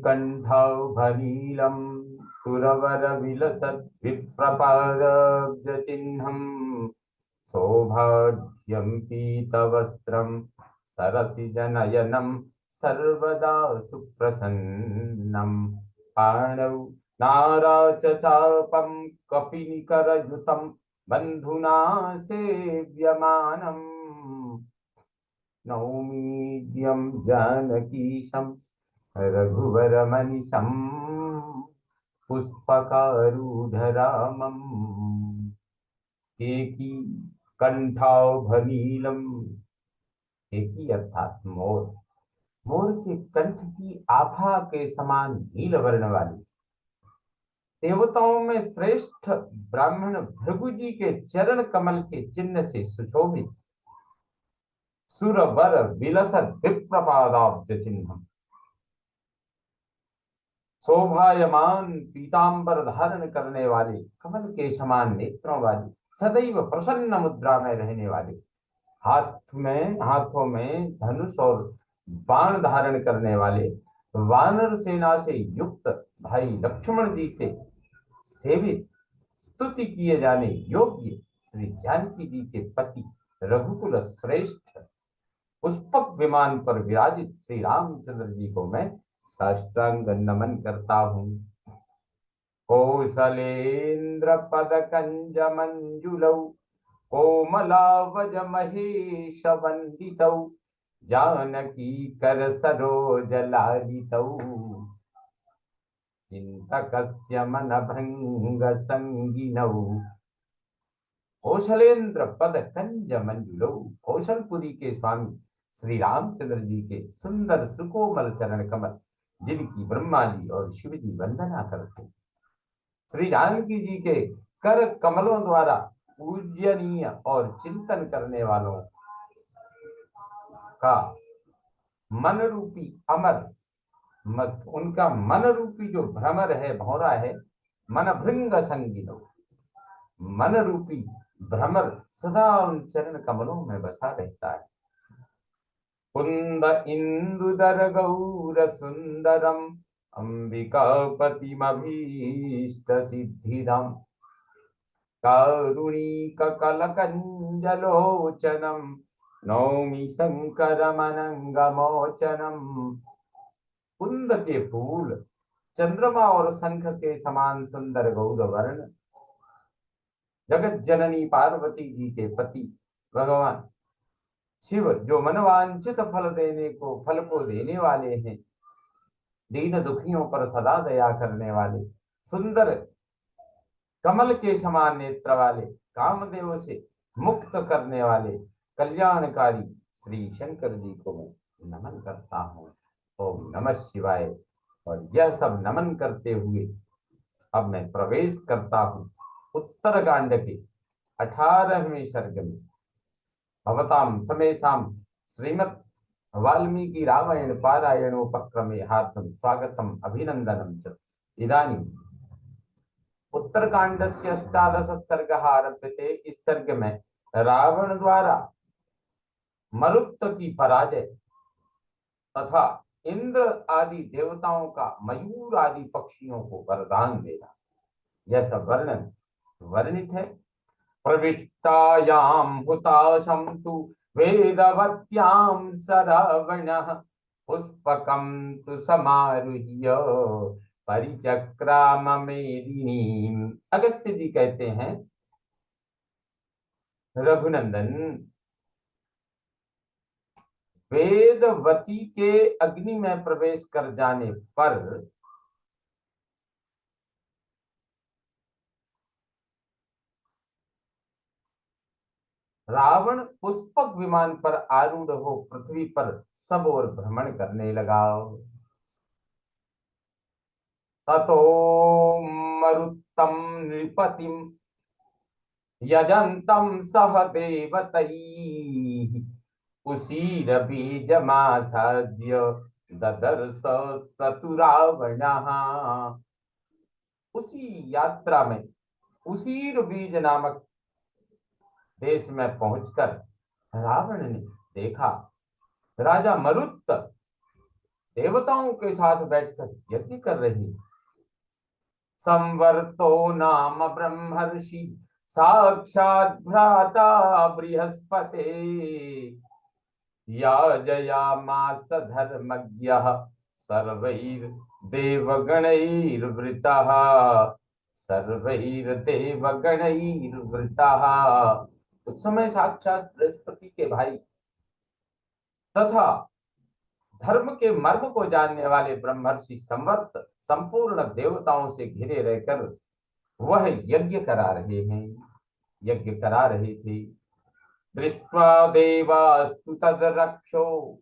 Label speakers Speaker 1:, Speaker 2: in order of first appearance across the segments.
Speaker 1: केकिकण्ठौघनीलं सुरवरविलसद्विप्रपादब्जचिह्नं सौभाग्यं पीतवस्त्रं सरसिजनयनं सर्वदा सुप्रसन्नं पाणौ नाराचचापं कपिनिकरयुतं बन्धुना सेव्यमानम् नौमीद्यं जानकीशं रघुवरमनिशं पुष्पकारूढरामम् केकी कंठाभनीलम। केकी अर्थात मोर। मोर के कंठ की आभा के समान नील वर्ण वाली, देवताओं में श्रेष्ठ ब्राह्मण भृगु जी के चरण कमल के चिन्ह से सुशोभित सुरवर विलसत विप्रपादाब्ज चिन्हम, शोभायमान पीतांबर धारण करने वाले, कमल के समान नेत्रों वाली, सदैव प्रसन्न मुद्रा में रहने वाले, हाथों में धनुष और बाण धारण करने वाले, वानर सेना से युक्त भाई लक्ष्मण जी से सेवित, स्तुति किए जाने योग्य श्री जानकी जी के पति, रघुकुल श्रेष्ठ पुष्पक विमान पर विराजित श्री रामचंद्र जी को मैं साष्टांग नमन करता हूँ। कौशलेन्द्र पद कंज मंजुलौ कोमलावज महेश वंदितौ जानकी कर सरोज लालितौ चिंतकस्य मन भंग संगिनौ। कौशलेन्द्र पद कंज मंजुलौ, कौशलपुरी के स्वामी श्री रामचंद्र जी के सुंदर सुकोमल चरण कमल, जिनकी ब्रह्मा जी और शिव जी वंदना करते, श्री जानकी जी के कर कमलों द्वारा पूजनीय और चिंतन करने वालों का मन रूपी अमर उनका मन रूपी जो भ्रमर है, भौरा है, मन भृंग संगिनो, मन रूपी भ्रमर सदा उन चरण कमलों में बसा रहता है। कुंद इंदुदर गौर सुंदरम अंबिकापतिमभीष्ट सिद्धिदम कारुणिक कलकंजलोचनम नौमि शंकरमनंगमोचनम। कुंद के फूल, चंद्रमा और शंख के समान सुंदर गौर वर्ण, जगत जननी पार्वती जी के पति भगवान शिव, जो मनवांछित फल को देने वाले हैं, दीन दुखियों पर सदा दया करने वाले, सुंदर कमल के समान नेत्र वाले, कामदेव से मुक्त करने वाले, कल्याणकारी श्री शंकर जी को मैं नमन करता हूँ। ओम नमः शिवाय। और यह सब नमन करते हुए अब मैं प्रवेश करता हूँ उत्तरकांड के 18वें सर्ग में। भवताम समेषां श्रीमद् वाल्मीकि रामायण पारायणोपक्रमे हार्दं स्वागतम् अभिनंदनं च। इदानीं उत्तरकांडस्य 18 सर्गः आरभ्यते। इस सर्ग में रावण द्वारा मरुत की पराजय तथा इंद्र आदि देवताओं का मयूर आदि पक्षियों को वरदान देना, यह सब वर्णित है। प्रविष्टायां हुताशं तु वेदवत्यां सरावणः पुष्पकं तु समारुह्य परिचक्राम मेदिनीम्। अगस्त्य जी कहते हैं, रघुनंदन, वेदवती के अग्नि में प्रवेश कर जाने पर रावण पुष्पक विमान पर आरूढ़ हो पृथ्वी पर सब ओर भ्रमण करने लगा। ततो मरुत्तम नृपतिम यजंतम सह देवतैः उसीर बीजमासाद्य ददर्श सतु रावणः। उसी यात्रा में उसीर बीज नामक देश में पहुंचकर रावण ने देखा राजा मरुत देवताओं के साथ बैठकर यज्ञ कर रही। संवर्तो नाम ब्रह्मर्षि साक्षात् भ्राता बृहस्पते याजयामास धर्मज्ञः सर्वैर्देवगणैर्वृतः सर्वैर्देवगणैर्वृतः। उस समय साक्षात बृहस्पति के भाई तथा धर्म के मर्म को जानने वाले ब्रह्मर्षि संवर्त संपूर्ण देवताओं से घिरे रहकर वह यज्ञ करा रहे हैं, यज्ञ करा रहे थे। दृष्ट्वा देवास्तु तद्रक्षो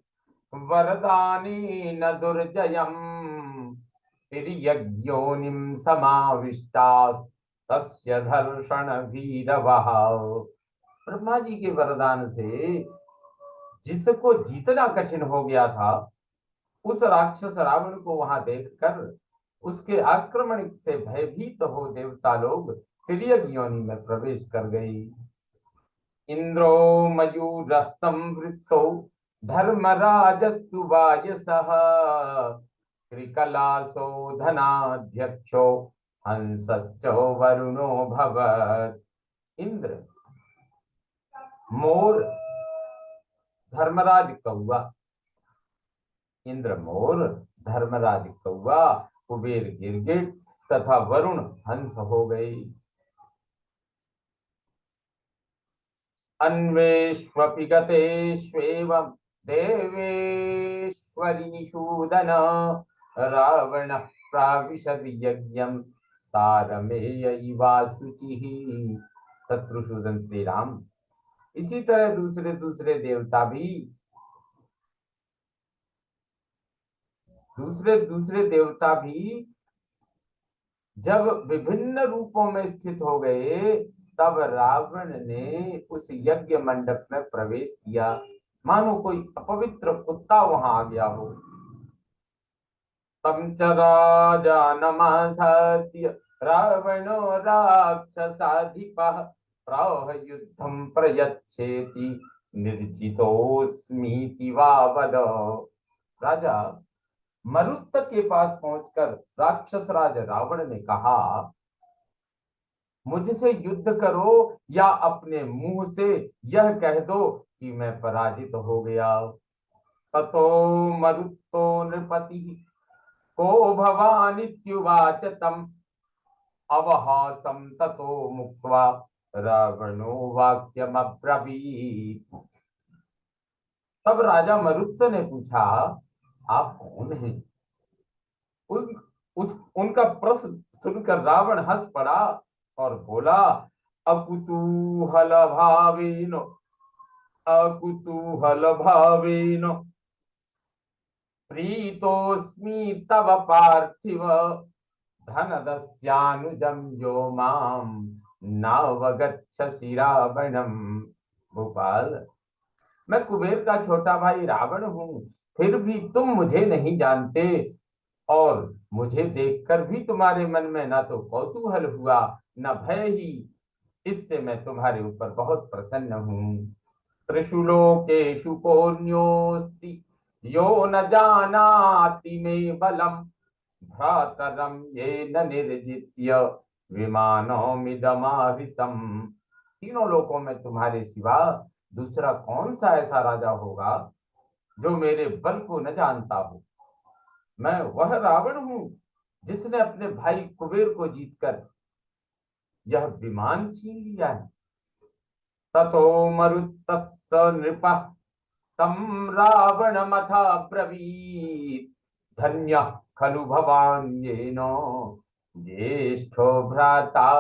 Speaker 1: वरदानेन दुर्जयम् तिर्यज्ञोनिं समाविष्टास्तस्य धर्षण भीरवः। ब्रह्मा जी के वरदान से जिसको जीतना कठिन हो गया था, उस राक्षस रावण को वहां देखकर उसके आक्रमण से भयभीत हो देवता लोग तिर्यक योनि में प्रवेश कर गए। इंद्रो मयूर संवृत्तो धर्मराजस्तु वायसः त्रिकलासो धनाध्यक्षो हंसश्च वरुणो भवत्। इंद्र, मोर, धर्मराज कौआ, इंद्र मोर, धर्मराज कौआ, कुबेर गिरगिट तथा वरुण हंस हो गए। अन्वेष्वपि गतेष्वेवं देवेश्वरि निषूदन रावण प्राविशद यज्ञं सारमेय वासुचिः। शत्रुसूदन श्री राम, इसी तरह दूसरे दूसरे देवता भी जब विभिन्न रूपों में स्थित हो गए, तब रावण ने उस यज्ञ मंडप में प्रवेश किया, मानो कोई अपवित्र कुत्ता वहां आ गया हो। तम च राजानमसद्य रावणो राक्षसाधिपः प्राह युद्धं प्रयच्छेति निर्जितोऽस्मीति वा वद। राजा मरुत के पास पहुंचकर राक्षस राज रावण ने कहा, मुझसे युद्ध करो या अपने मुंह से यह कह दो कि मैं पराजित हो गया। ततो मरुतो नृपति को भवानित्युवाच तम अवहासं ततो मुक्त्वा रावणो वाक्यमब्रवीत्। तब राजा मरुत ने पूछा, आप कौन हैं? उनका प्रश्न सुनकर रावण हंस पड़ा और बोला, अकुतूहल भावेन प्रीतोस्मि तव पार्थिव धनदस्यानुजं यो मां नावगच्छसि रावणं। भोपाल, मैं कुबेर का छोटा भाई रावण हूँ, फिर भी तुम मुझे नहीं जानते और मुझे देखकर भी तुम्हारे मन में ना तो कौतूहल हुआ न भय ही। इससे मैं तुम्हारे ऊपर बहुत प्रसन्न हूँ। त्रिषु लोकेषु कोऽन्योऽस्ति यो न जानाति मे बलम् भ्रातरं येन निर्जित्य विमानमिदमाहृतम्। तीनों लोकों में तुम्हारे सिवा दूसरा कौन सा ऐसा राजा होगा जो मेरे बल को न जानता हो। मैं वह रावण हूं जिसने अपने भाई कुबेर को जीतकर यह विमान छीन लिया है। ततो मरुतस्य नृपः तं रावणमथा ब्रवीत् धन्यः खलु भवान् येन ज्येष्ठो भ्राता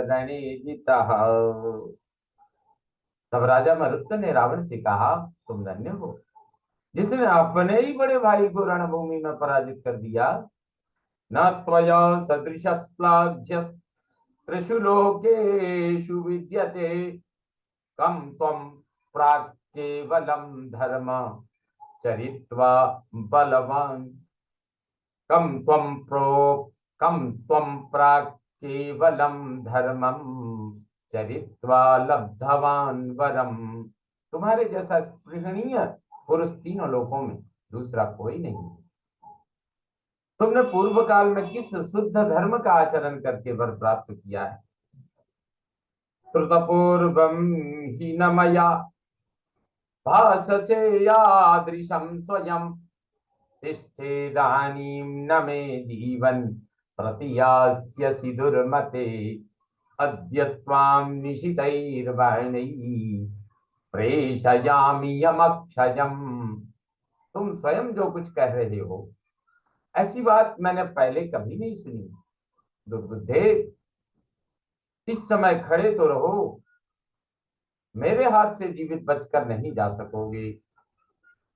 Speaker 1: रणे जितः। तब राजा मरुत ने रावण से कहा, तुम धन्य हो जिसने अपने ही बड़े भाई को रणभूमि में पराजित कर दिया। न त्वया सदृश श्लाघ्य त्रिषु लोकेषु विद्यते कम त्वं प्राक् केवलं धर्म चरित्वा बलवान् कम त्वं प्राक् केवलं धर्मं चरित्वा लब्धवान् वरम। तुम्हारे जैसा स्पृहणीय पुरुष तीनों लोकों में दूसरा कोई नहीं। तुमने पूर्व काल में किस शुद्ध धर्म का आचरण करके वर प्राप्त किया है? श्रुतपूर्वम ही न मया भाससे यादृशं स्वयं तिष्ठेदानीं न मे जीवन प्रतियास्यसि दुर्मते अद्य त्वां निशितैर्वर्णैः प्रेषयामि यमक्षयम्। तुम स्वयं जो कुछ कह रहे हो, ऐसी बात मैंने पहले कभी नहीं सुनी। दुर्बुद्धे, इस समय खड़े तो रहो, मेरे हाथ से जीवित बचकर नहीं जा सकोगे।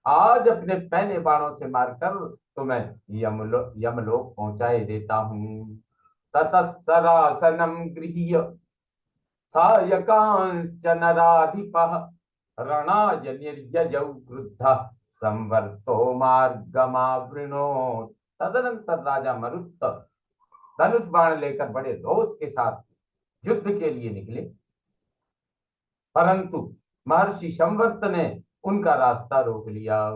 Speaker 1: आज अपने पहने बाणों से मारकर तुम्हें यमलोक पहुंचाए देता हूं। ततः सरासनम गृह्य सायकांश्च नराधिपः रणाय निर्ययौ क्रुद्धः संवर्तो मार्गमावृणोत्। तदनंतर राजा मरुत धनुष बाण लेकर बड़े रोष के साथ युद्ध के लिए निकले, परंतु महर्षि संवर्त ने उनका रास्ता रोक लिया।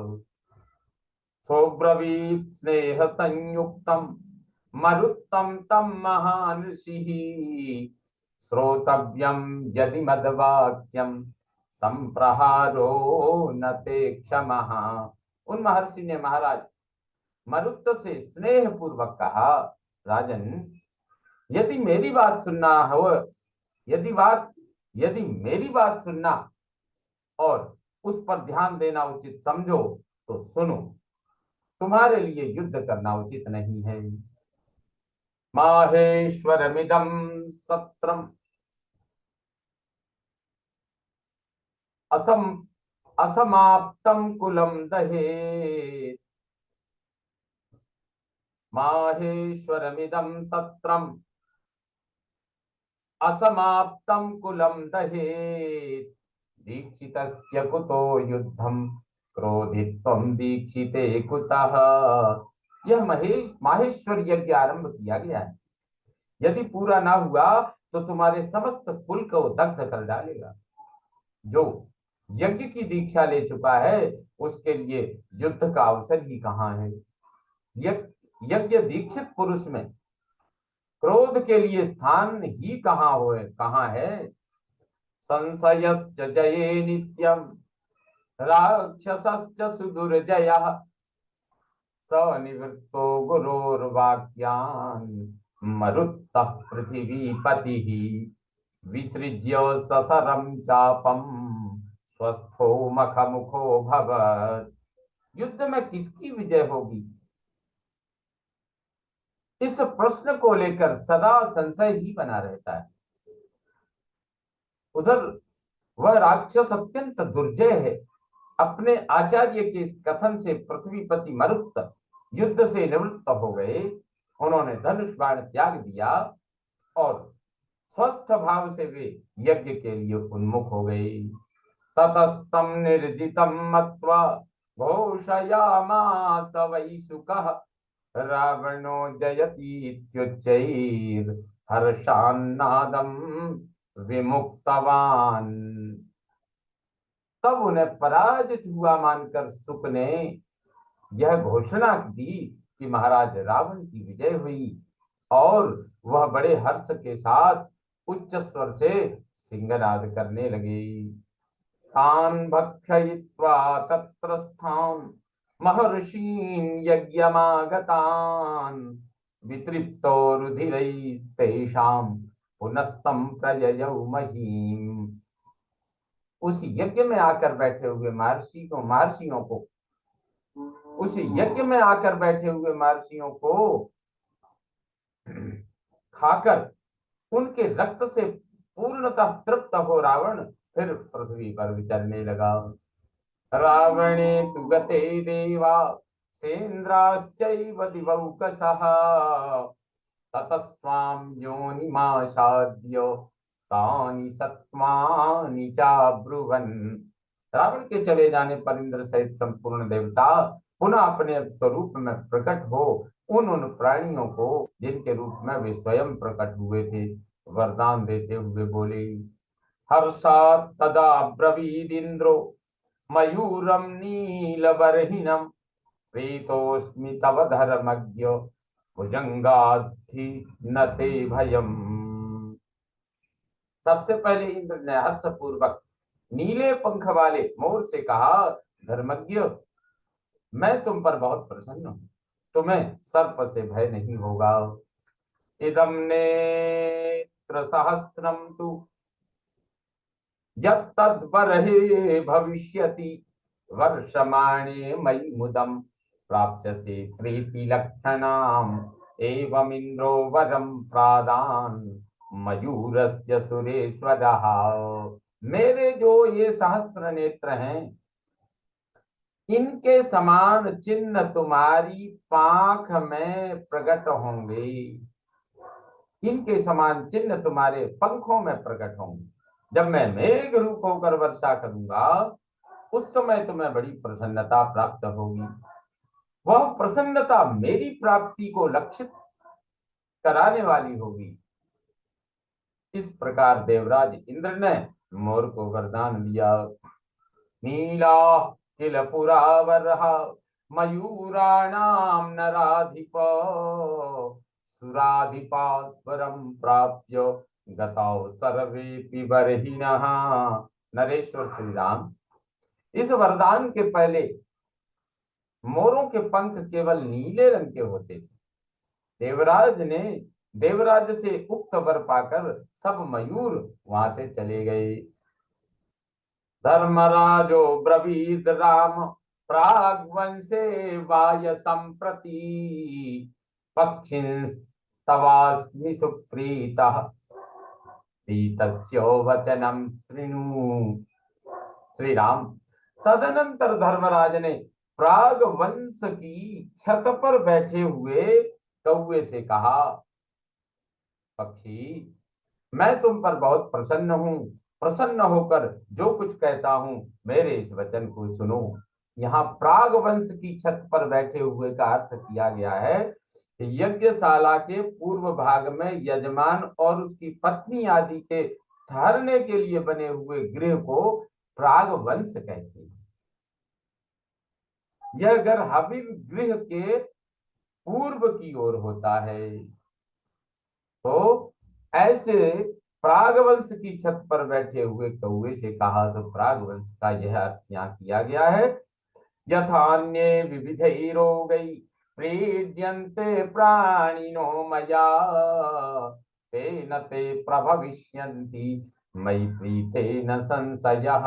Speaker 1: सोब्रवीत स्नेह संयुक्तम मरुत्तम तम महान ऋषि श्रोतव्यम यदि मदवाक्यम संप्रहारो न ते क्षमः। उन महर्षि ने महाराज मरुत से स्नेह पूर्वक कहा, राजन, यदि मेरी बात सुनना हो, यदि मेरी बात सुनना और उस पर ध्यान देना उचित समझो तो सुनो। तुम्हारे लिए युद्ध करना उचित नहीं है। माहेश्वरमिदं सत्रम असम असमाप्तम कुलम दहेत्। माहेश्वरमिदं सत्रम असमाप्तम कुलम दहेत्। दीक्षितस्य कुतो युद्धम क्रोधित्वं दीक्षिते कुतः। यह माहेश्वर यज्ञ आरंभ किया गया है। यदि पूरा ना हुआ तो तुम्हारे समस्त कुल को दग्ध कर डालेगा। जो यज्ञ की दीक्षा ले चुका है उसके लिए युद्ध का अवसर ही कहाँ है। यज्ञ दीक्षित पुरुष में क्रोध के लिए स्थान ही कहाँ है। संशयश्च जये नित्यम राक्षसश्च सुदुर्जयः स निवृत्तो गुरोर्वाक्यान् मरुत्तः पृथिवीपतिः विसृज्य ससरं चापं स्वस्थो मखमुखो भवत्। युद्ध में किसकी विजय होगी, इस प्रश्न को लेकर सदा संशय ही बना रहता है। उधर वह राक्षस अत्यंत दुर्जय है। अपने आचार्य के इस कथन से पृथ्वीपति मरुत युद्ध से निवृत्त हो गए। उन्होंने धनुष बाण त्याग दिया और स्वस्थ भाव से वे यज्ञ के लिए उन्मुख हो गए। ततस्तम निर्जितम मत्वा घोषयामास वै शुकः रावणो जयतीत्युच्चैर् हर्षान्नादं विमुक्तवान्। तब उन्हें पराजित हुआ मानकर शुक ने यह घोषणा दी कि महाराज रावण की विजय हुई, और वह बड़े हर्ष के साथ उच्च स्वर से सिंहनाद करने लगे। तान् भक्षयित्वा तत्रस्थान् महर्षीन् यज्ञमागतान् वितृप्तो रुधिरैस्तेषां पुनः संप्रययौ महीम्। उस यज्ञ में आकर बैठे हुए महर्षियों को खाकर उनके रक्त से पूर्णतः तृप्त हो रावण फिर पृथ्वी पर विचरने लगा। रावणे तु गते देवा सेन्द्राश्चैव दिवौकसः ततस्वां योनिमासाद्य तानि सत्त्वानि चाब्रुवन्। रावण के चले जाने पर इंद्र सहित संपूर्ण देवता पुनः अपने स्वरूप में प्रकट हो उन प्राणियों को जिनके रूप में वे स्वयं प्रकट हुए थे वरदान देते हुए बोले। हर्षात् तदा ब्रवीदिन्द्रो मयूरं नीलबर्हिणं प्रीतोऽस्मि तव धर्मज्ञ भुजंगाधि न ते भयम। सबसे पहले इंद्र ने हर्षपूर्वक नीले पंख वाले मोर से कहा, धर्मज्ञ, मैं तुम पर बहुत प्रसन्न हूं, तुम्हें सर्प से भय नहीं होगा। इदम नेत्र सहस्रम तु यत्तद्बर्हि भविष्यति, वर्षमाणे मयि मुदम प्राप्स्यसे प्रीति लक्षणाम, एवमिंद्रो वरम प्रादान मयूरस्य सुरेश्वरः। मेरे जो ये सहस्र नेत्र हैं, इनके समान चिन्ह तुम्हारी पांख में प्रकट होंगे, इनके समान चिन्ह तुम्हारे पंखों में प्रकट होंगे। जब मैं मेघ रूप होकर वर्षा करूंगा, उस समय तुम्हें बड़ी प्रसन्नता प्राप्त होगी। वह प्रसन्नता मेरी प्राप्ति को लक्षित कराने वाली होगी। इस प्रकार देवराज इंद्र ने मोर को वरदान दिया। नीला किल पुरावरः मयूराणाम नराधिप, सुराधिपात् वरम प्राप्य गतौ सर्वेपि बर्हिणः। नरेश्वर श्री राम, इस वरदान के पहले मोरों के पंख केवल नीले रंग के होते थे। देवराज से उक्त वर पाकर सब मयूर वहां से चले गए। धर्मराजो ब्रवीद राम प्राग्वंशे वाय संप्रति, पक्षिस्तवास्मि सुप्रीतः प्रीतस्य वचनम शृणु। श्री राम, तदनंतर धर्मराज ने प्राग वंश की छत पर बैठे हुए कौवे से कहा, पक्षी, मैं तुम पर बहुत प्रसन्न हूं, प्रसन्न होकर जो कुछ कहता हूं मेरे इस वचन को सुनो। यहाँ प्राग वंश की छत पर बैठे हुए का अर्थ किया गया है, यज्ञशाला के पूर्व भाग में यजमान और उसकी पत्नी आदि के ठहरने के लिए बने हुए गृह को प्राग वंश कहते हैं। यह घर हबीब गृह के पूर्व की ओर होता है। तो ऐसे प्रागवंश की छत पर बैठे हुए कौवे से कहा, तो प्रागवंश का यह अर्थ यहाँ किया गया है। यथान्ये विविधैरोगै प्रीड्यन्ते प्राणिनो मया, तेन ते प्रभविष्यन्ति मयि प्रीतेन संशयः।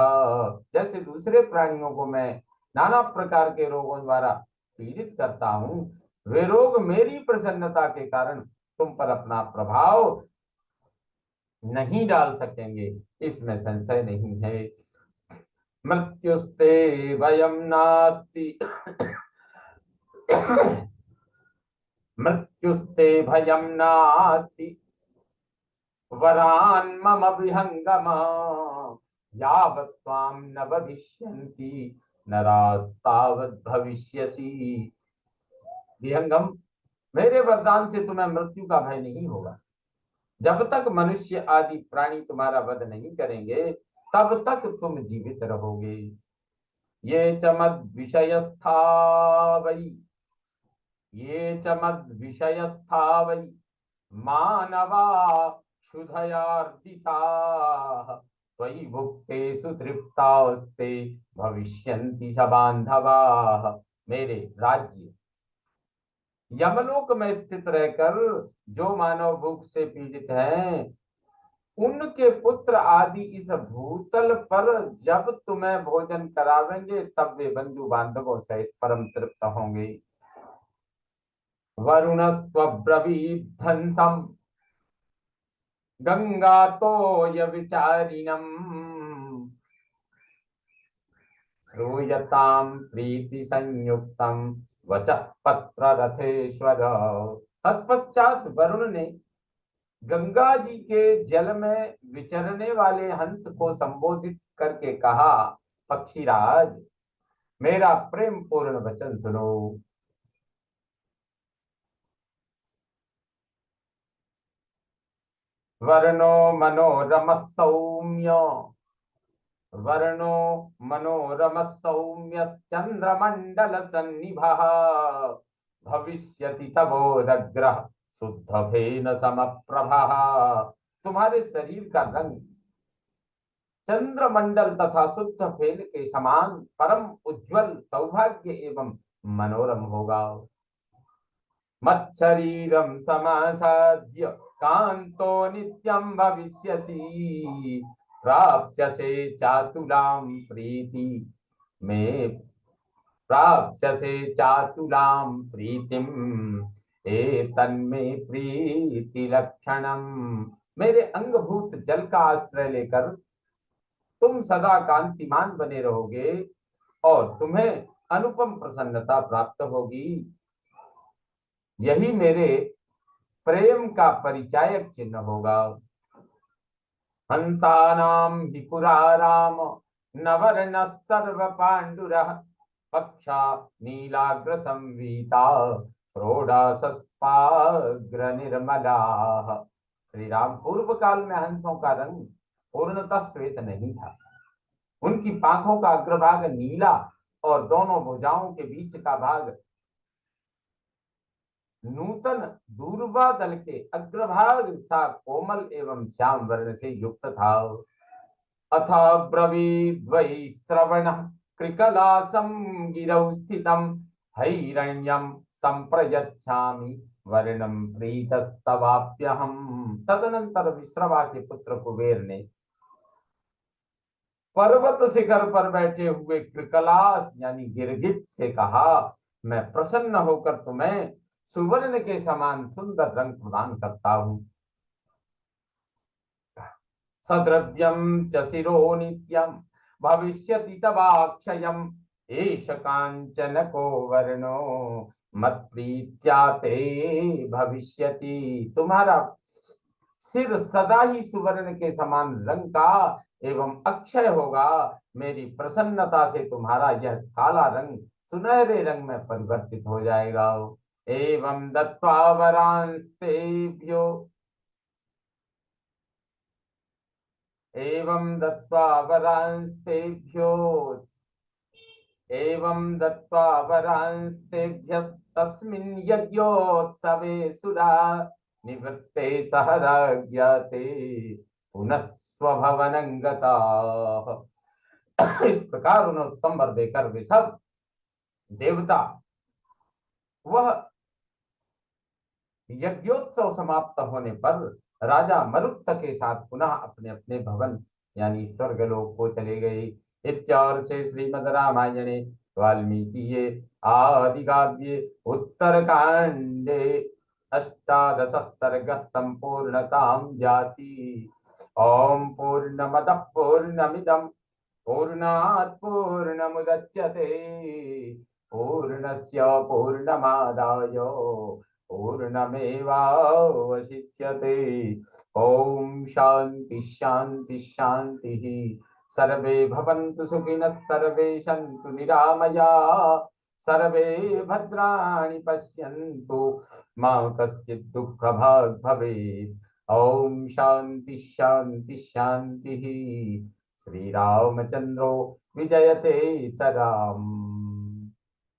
Speaker 1: जैसे दूसरे प्राणियों को मैं नाना प्रकार के रोगों द्वारा पीड़ित करता हूँ, वे रोग मेरी प्रसन्नता के कारण तुम पर अपना प्रभाव नहीं डाल सकेंगे, इसमें संशय नहीं है। मृत्युस्ते भयम नास्ति मृत्युस्ते भयम नास्ति वरान मम विहंगम, यावत् त्वां न वधिष्यन्ति नरास्तावत् भविष्यसि। विहंगम, मेरे वरदान से तुम्हें मृत्यु का भय नहीं होगा। जब तक मनुष्य आदि प्राणी तुम्हारा वध नहीं करेंगे, तब तक तुम जीवित रहोगे। ये च मद विषयस्था वै, ये च मद विषयस्था वै मानवा क्षुधयार्दिताः, त्वयि भुक्तेषु तृप्तास्ते भविष्यन्ति स बान्धवाः। मेरे राज्य यमलोक में स्थित रहकर जो मानव भूख से पीड़ित हैं, उनके पुत्र आदि इस भूतल पर जब तुम्हें भोजन करावेंगे, तब वे बंधु बांधवों सहित परम तृप्त होंगे। वरुणस्त्वब्रवीत् धंसम् गंगातोय विचारिणम्, श्रूयतां प्रीति संयुक्तम वचः पत्र रथेश्वर। तत्पश्चात वरुण ने गंगा जी के जल में विचरने वाले हंस को संबोधित करके कहा, पक्षीराज, मेरा प्रेम पूर्ण वचन सुनो। वर्णो मनोरम सौम्य, वर्णो मनोरम सौम्य चंद्रमंडल सन्निभः, भविष्यति तवोदग्रह शुद्ध भेन समप्रभः। तुम्हारे शरीर का रंग चंद्रमंडल तथा शुद्ध फेन के समान परम उज्जवल सौभाग्य एवं मनोरम होगा। मच्छरीरम समासाद्य कांतो नित्यं भविष्यसि प्राप्स्यसे चातुलां प्रीति में प्राप्स्यसे चातुलां प्रीतिम एतन्मे प्रीति लक्षणम। मेरे अंगभूत जल का आश्रय लेकर तुम सदा कांतिमान बने रहोगे और तुम्हें अनुपम प्रसन्नता प्राप्त होगी। यही मेरे प्रेम का परिचायक चिन्ह होगा। हंसानाम हि पुरा राम नवर्ण सर्व पांडुरः पक्षा नीलाग्र संवीता प्रोढ़ासस्पाग्र निर्मला। श्री राम पूर्व काल में हंसों का रंग पूर्णतः श्वेत नहीं था। उनकी पांखों का अग्रभाग नीला और दोनों भुजाओं के बीच का भाग नूतन दूर्वा दल के अग्रभाग सा कोमल एवं श्याम वर्ण से युक्त था। अथ ब्रवीद् वै श्रवणः कृकलासं गिरौ स्थितं हैरण्यं संप्रयच्छामि वर्णं प्रीतस्तवाप्यहम्। तदनंतर विश्रवा के पुत्र कुबेर ने पर्वत शिखर पर बैठे हुए कृकलास यानी गिरगिट से कहा, मैं प्रसन्न होकर तुम्हें सुवर्ण के समान सुंदर रंग प्रदान करता हूं। सद्रव्यम च शिरो नित्यम भविष्यति तवाक्षयम एष कांचन को वर्णो मत प्रीत्या ते भविष्यति। तुम्हारा सिर सदा ही सुवर्ण के समान रंग का एवं अक्षय होगा। मेरी प्रसन्नता से तुम्हारा यह काला रंग सुनहरे रंग में परिवर्तित हो जाएगा। एवं दत्त्वा वरांस्तेभ्यो एवं दत्त्वा वरांस्तेभ्यो एवं दत्त्वा वरांस्तेभ्यस्तस्मिन् यज्ञोत्सवे सुरा निवृत्ते सहराज्ञाते पुनः स्वभवनं गताः। इस प्रकार उन्हें उत्तम वर देकर वे सब देवता वह यज्ञोत्सव समाप्त होने पर राजा मरुत के साथ पुनः अपने अपने भवन यानी स्वर्गलोक को चले गए। इत्यार्थ से श्रीमद् रामायणे वाल्मीकिये आदि काव्ये उत्तरकांडे अष्टादश सर्ग संपूर्णतां जाति। ओम पूर्णमदः पूर्णमिदं पूर्णात् पूर्णमुदच्यते पूर्णस्य पूर्णमादाय पूर्णमेवावशिष्यते। ओम शांति शांति शांति। सर्वे भवन्तु सुखिनः सर्वे सन्तु निरामयाः सर्वे भद्राणि पश्यन्तु मा कश्चित् दुःखभाग् भवेत्। ओम शांति शांति शांति। श्री रामचंद्रो विजयते तराम।